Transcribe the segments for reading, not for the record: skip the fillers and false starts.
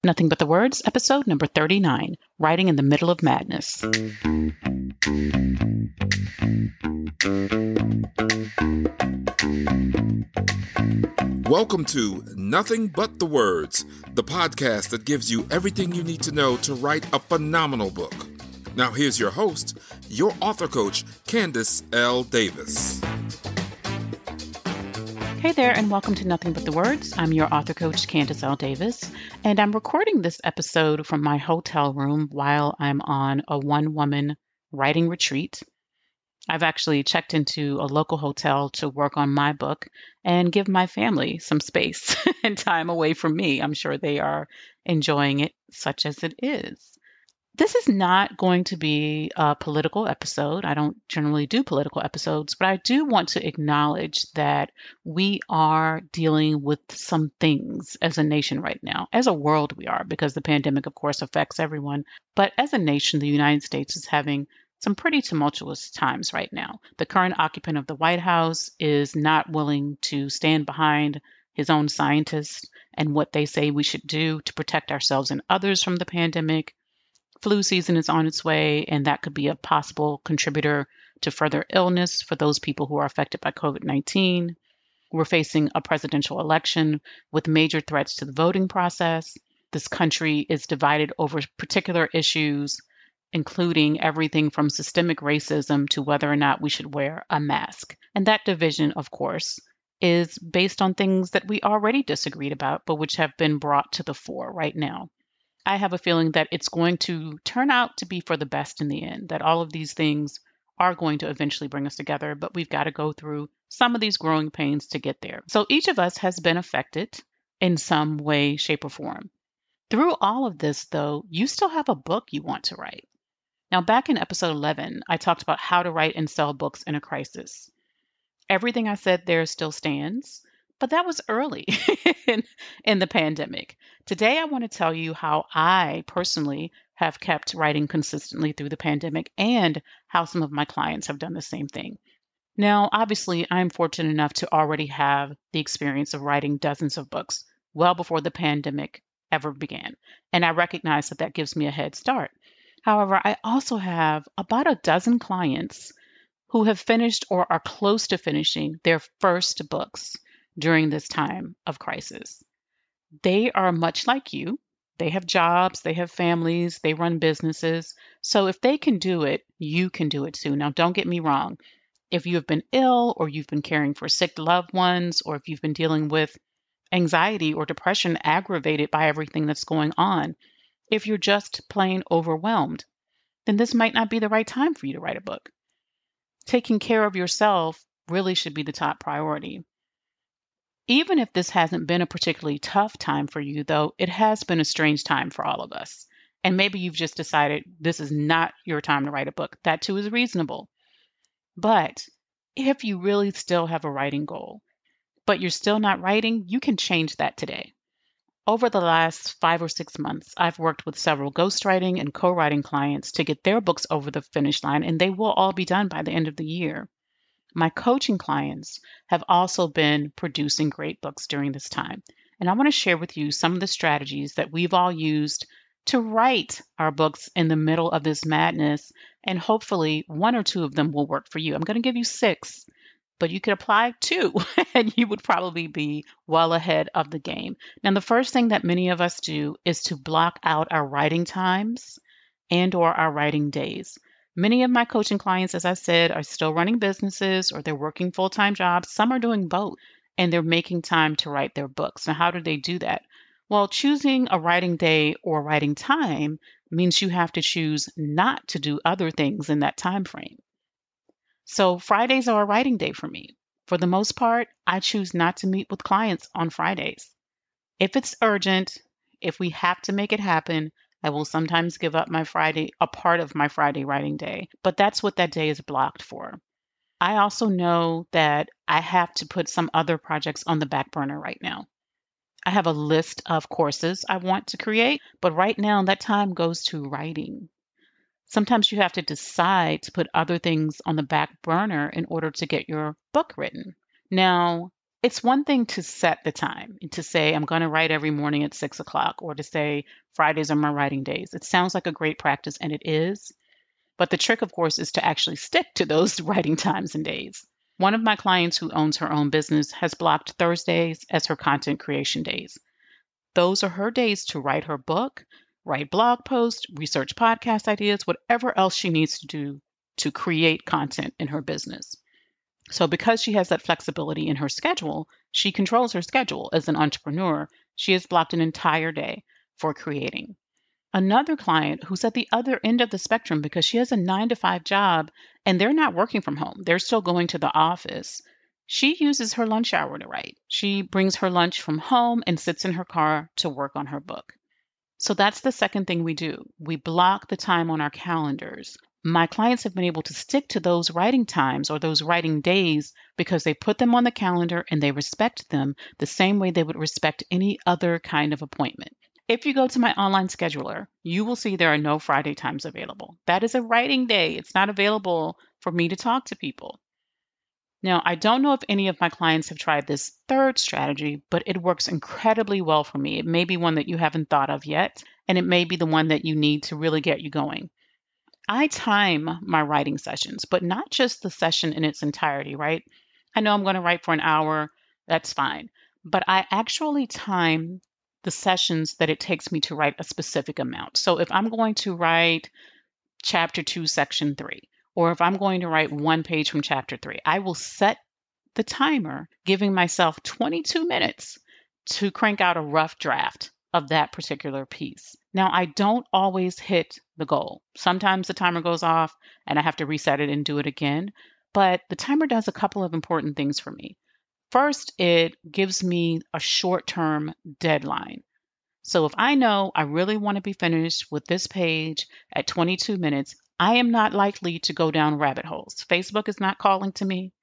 Nothing But the Words, episode number 39, Writing in the Middle of Madness. Welcome to Nothing But the Words, the podcast that gives you everything you need to know to write a phenomenal book. Now here's your host, your author coach, Candace L. Davis. Hey there, and welcome to Nothing But the Words. I'm your author coach, Candace L. Davis, and I'm recording this episode from my hotel room while I'm on a one-woman writing retreat. I've actually checked into a local hotel to work on my book and give my family some space and time away from me. I'm sure they are enjoying it, such as it is. This is not going to be a political episode. I don't generally do political episodes, but I do want to acknowledge that we are dealing with some things as a nation right now. As a world, we are, because the pandemic, of course, affects everyone. But as a nation, the United States is having some pretty tumultuous times right now. The current occupant of the White House is not willing to stand behind his own scientists and what they say we should do to protect ourselves and others from the pandemic. Flu season is on its way, and that could be a possible contributor to further illness for those people who are affected by COVID-19. We're facing a presidential election with major threats to the voting process. This country is divided over particular issues, including everything from systemic racism to whether or not we should wear a mask. And that division, of course, is based on things that we already disagreed about, but which have been brought to the fore right now. I have a feeling that it's going to turn out to be for the best in the end, that all of these things are going to eventually bring us together, but we've got to go through some of these growing pains to get there. So each of us has been affected in some way, shape, or form. Through all of this, though, you still have a book you want to write. Now, back in episode 11, I talked about how to write and sell books in a crisis. Everything I said there still stands, but that was early in the pandemic. Today, I want to tell you how I personally have kept writing consistently through the pandemic and how some of my clients have done the same thing. Now, obviously, I'm fortunate enough to already have the experience of writing dozens of books well before the pandemic ever began, and I recognize that that gives me a head start. However, I also have about a dozen clients who have finished or are close to finishing their first books during this time of crisis. They are much like you. They have jobs, they have families, they run businesses. So if they can do it, you can do it too. Now, don't get me wrong. If you have been ill or you've been caring for sick loved ones, or if you've been dealing with anxiety or depression aggravated by everything that's going on, if you're just plain overwhelmed, then this might not be the right time for you to write a book. Taking care of yourself really should be the top priority. Even if this hasn't been a particularly tough time for you, though, it has been a strange time for all of us. And maybe you've just decided this is not your time to write a book. That too is reasonable. But if you really still have a writing goal, but you're still not writing, you can change that today. Over the last 5 or 6 months, I've worked with several ghostwriting and co-writing clients to get their books over the finish line, and they will all be done by the end of the year. My coaching clients have also been producing great books during this time. And I want to share with you some of the strategies that we've all used to write our books in the middle of this madness. And hopefully one or two of them will work for you. I'm going to give you 6, but you could apply 2 and you would probably be well ahead of the game. Now, the first thing that many of us do is to block out our writing times and or our writing days. Many of my coaching clients, as I said, are still running businesses or they're working full-time jobs. Some are doing both, and they're making time to write their books. Now, how do they do that? Well, choosing a writing day or writing time means you have to choose not to do other things in that time frame. So Fridays are a writing day for me. For the most part, I choose not to meet with clients on Fridays. If it's urgent, if we have to make it happen, I will sometimes give up a part of my Friday writing day, but that's what that day is blocked for. I also know that I have to put some other projects on the back burner right now. I have a list of courses I want to create, but right now that time goes to writing. Sometimes you have to decide to put other things on the back burner in order to get your book written. Now, It's one thing to set the time and to say, I'm going to write every morning at 6 o'clock, or to say, Fridays are my writing days. It sounds like a great practice, and it is. But the trick, of course, is to actually stick to those writing times and days. One of my clients who owns her own business has blocked Thursdays as her content creation days. Those are her days to write her book, write blog posts, research podcast ideas, whatever else she needs to do to create content in her business. So, because she has that flexibility in her schedule, she controls her schedule as an entrepreneur. She has blocked an entire day for creating. Another client who's at the other end of the spectrum because she has a 9 to 5 job and they're not working from home, they're still going to the office. She uses her lunch hour to write. She brings her lunch from home and sits in her car to work on her book. So that's the second thing we do. We block the time on our calendars. My clients have been able to stick to those writing times or those writing days because they put them on the calendar and they respect them the same way they would respect any other kind of appointment. If you go to my online scheduler, you will see there are no Friday times available. That is a writing day. It's not available for me to talk to people. Now, I don't know if any of my clients have tried this third strategy, but it works incredibly well for me. It may be one that you haven't thought of yet, and it may be the one that you need to really get you going. I time my writing sessions, but not just the session in its entirety, right? I know I'm going to write for an hour, that's fine. But I actually time the sessions that it takes me to write a specific amount. So if I'm going to write chapter 2, section 3, or if I'm going to write one page from chapter 3, I will set the timer, giving myself 22 minutes to crank out a rough draft of that particular piece. Now, I don't always hit the goal. Sometimes the timer goes off and I have to reset it and do it again. But the timer does a couple of important things for me. First, it gives me a short-term deadline. So if I know I really want to be finished with this page at 22 minutes, I am not likely to go down rabbit holes. Facebook is not calling to me.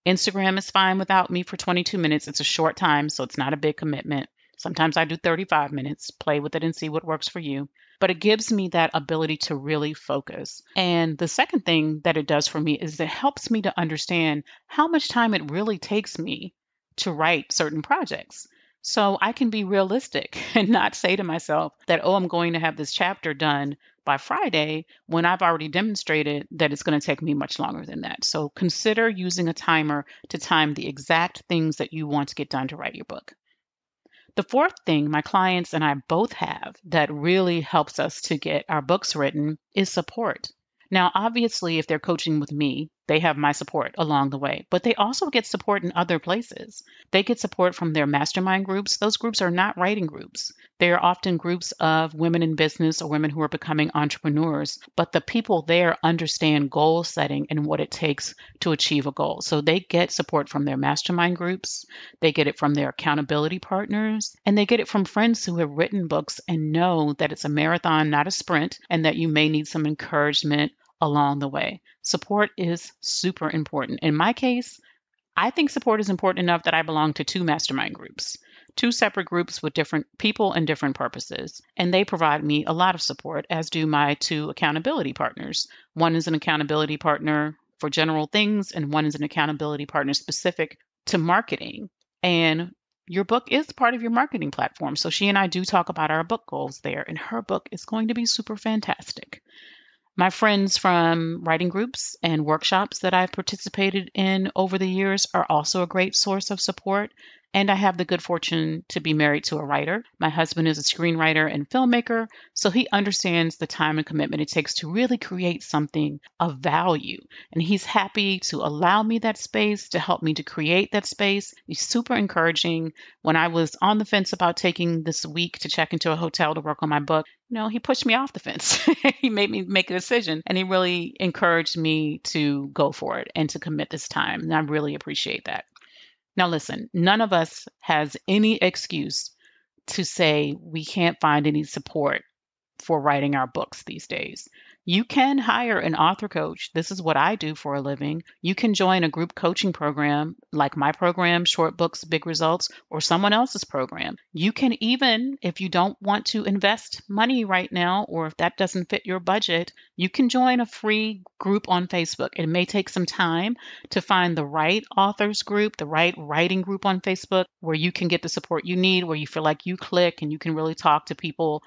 Instagram is fine without me for 22 minutes. It's a short time, so it's not a big commitment. Sometimes I do 35 minutes, play with it and see what works for you. But it gives me that ability to really focus. And the second thing that it does for me is it helps me to understand how much time it really takes me to write certain projects. So I can be realistic and not say to myself that, oh, I'm going to have this chapter done by Friday when I've already demonstrated that it's going to take me much longer than that. So consider using a timer to time the exact things that you want to get done to write your book. The fourth thing my clients and I both have that really helps us to get our books written is support. Now, obviously, if they're coaching with me, they have my support along the way, but they also get support in other places. They get support from their mastermind groups. Those groups are not writing groups. They are often groups of women in business or women who are becoming entrepreneurs, but the people there understand goal setting and what it takes to achieve a goal. So they get support from their mastermind groups, they get it from their accountability partners, and they get it from friends who have written books and know that it's a marathon, not a sprint, and that you may need some encouragement along the way. Support is super important. In my case, I think support is important enough that I belong to 2 mastermind groups, 2 separate groups with different people and different purposes. And they provide me a lot of support, as do my 2 accountability partners. One is an accountability partner for general things, and one is an accountability partner specific to marketing. And your book is part of your marketing platform. So she and I do talk about our book goals there, and her book is going to be super fantastic. My friends from writing groups and workshops that I've participated in over the years are also a great source of support. And I have the good fortune to be married to a writer. My husband is a screenwriter and filmmaker, so he understands the time and commitment it takes to really create something of value. And he's happy to allow me that space, to help me to create that space. He's super encouraging. When I was on the fence about taking this week to check into a hotel to work on my book, he pushed me off the fence. He made me make a decision, and he really encouraged me to go for it and to commit this time. And I really appreciate that. Now, listen, none of us has any excuse to say we can't find any support for writing our books these days. You can hire an author coach. This is what I do for a living. You can join a group coaching program like my program, Short Books, Big Results, or someone else's program. You can even, if you don't want to invest money right now, or if that doesn't fit your budget, you can join a free group on Facebook. It may take some time to find the right authors group, the right writing group on Facebook, where you can get the support you need, where you feel like you click and you can really talk to people,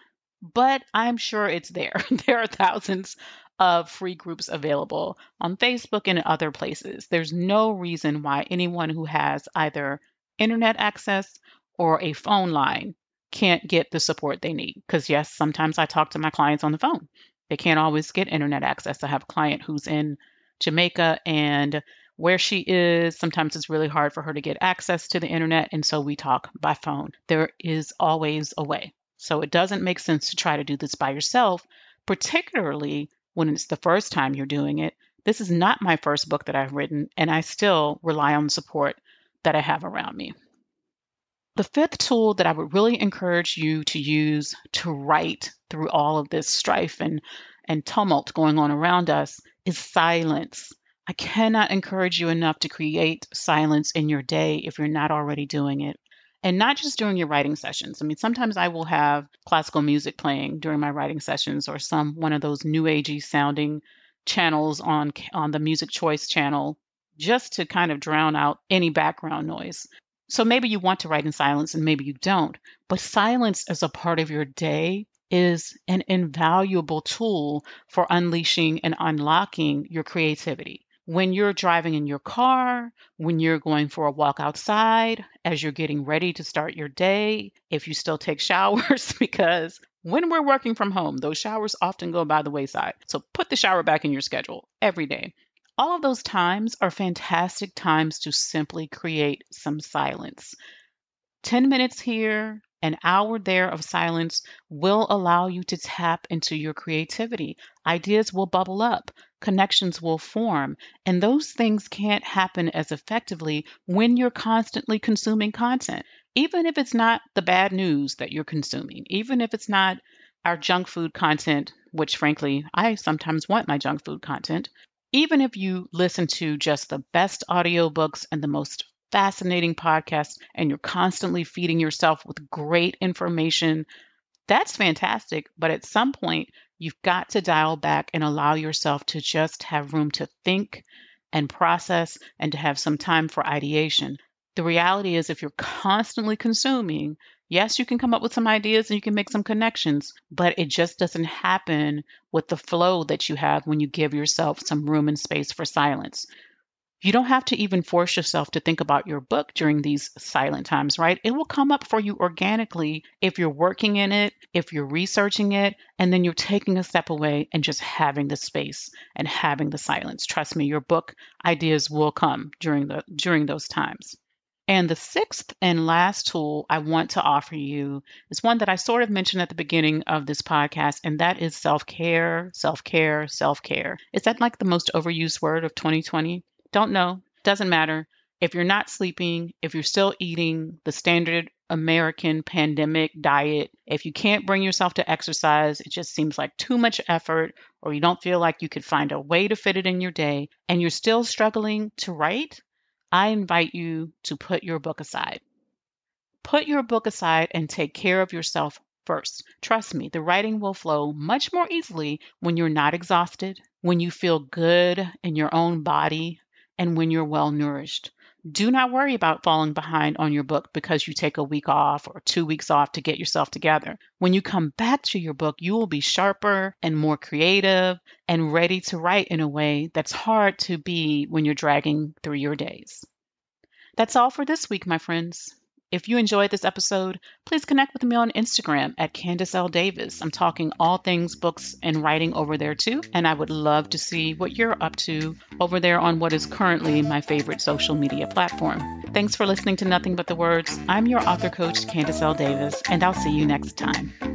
but I'm sure it's there. There are thousands of free groups available on Facebook and other places. There's no reason why anyone who has either internet access or a phone line can't get the support they need. Because, yes, sometimes I talk to my clients on the phone. They can't always get internet access. I have a client who's in Jamaica, and where she is, sometimes it's really hard for her to get access to the internet, and so we talk by phone. There is always a way. So it doesn't make sense to try to do this by yourself, particularly when it's the first time you're doing it. This is not my first book that I've written, and I still rely on the support that I have around me. The fifth tool that I would really encourage you to use to write through all of this strife and tumult going on around us is silence. I cannot encourage you enough to create silence in your day if you're not already doing it. And not just during your writing sessions. I mean, sometimes I will have classical music playing during my writing sessions, or one of those new agey sounding channels on the Music Choice channel, just to kind of drown out any background noise. So maybe you want to write in silence and maybe you don't, but silence as a part of your day is an invaluable tool for unleashing and unlocking your creativity. When you're driving in your car, when you're going for a walk outside, as you're getting ready to start your day, if you still take showers, because when we're working from home, those showers often go by the wayside. So put the shower back in your schedule every day. All of those times are fantastic times to simply create some silence. 10 minutes here, an hour there of silence will allow you to tap into your creativity. Ideas will bubble up, connections will form, and those things can't happen as effectively when you're constantly consuming content. Even if it's not the bad news that you're consuming, even if it's not our junk food content, which frankly, I sometimes want my junk food content. Even if you listen to just the best audiobooks and the most fascinating podcasts, and you're constantly feeding yourself with great information, that's fantastic. But at some point, you've got to dial back and allow yourself to just have room to think and process and to have some time for ideation. The reality is, if you're constantly consuming, yes, you can come up with some ideas and you can make some connections, but it just doesn't happen with the flow that you have when you give yourself some room and space for silence. You don't have to even force yourself to think about your book during these silent times, right? It will come up for you organically if you're working in it, if you're researching it, and then you're taking a step away and just having the space and having the silence. Trust me, your book ideas will come during those times. And the sixth and last tool I want to offer you is one that I sort of mentioned at the beginning of this podcast, and that is self-care, self-care, self-care. Is that like the most overused word of 2020? Don't know. Doesn't matter. If you're not sleeping, if you're still eating the standard American pandemic diet, if you can't bring yourself to exercise, it just seems like too much effort, or you don't feel like you could find a way to fit it in your day, and you're still struggling to write, I invite you to put your book aside. Put your book aside and take care of yourself first. Trust me, the writing will flow much more easily when you're not exhausted, when you feel good in your own body, and when you're well nourished. Do not worry about falling behind on your book because you take a week off or 2 weeks off to get yourself together. When you come back to your book, you will be sharper and more creative and ready to write in a way that's hard to be when you're dragging through your days. That's all for this week, my friends. If you enjoyed this episode, please connect with me on Instagram at Candace L. Davis. I'm talking all things books and writing over there too, and I would love to see what you're up to over there on what is currently my favorite social media platform. Thanks for listening to Nothing But the Words. I'm your author coach, Candace L. Davis, and I'll see you next time.